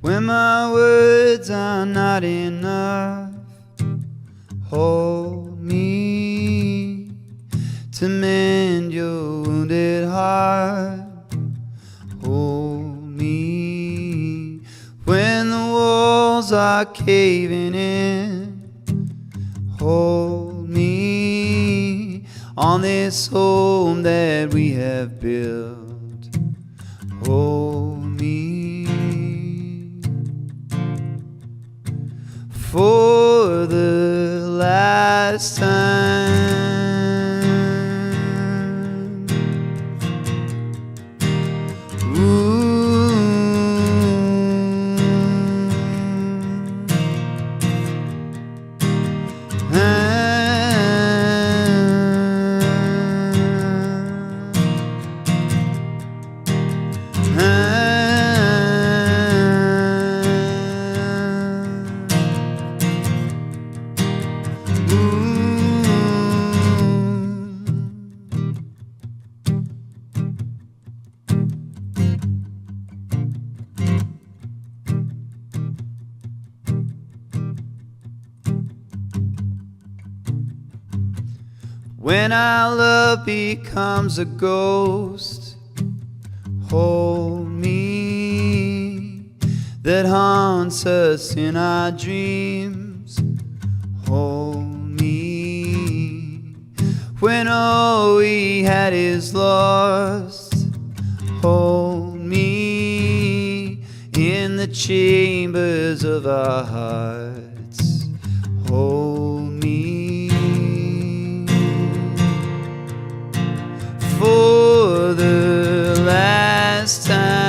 When my words are not enough, hold me to mend your wounded heart. Hold me when the walls are caving in. Hold me on this home that we have built. Hold me for the last time. Ooh. When our love becomes a ghost, hold me, that haunts us in our dreams. Hold me when all we had is lost. Hold me in the chambers of our hearts. Hold me for the last time.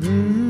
Mm-hmm.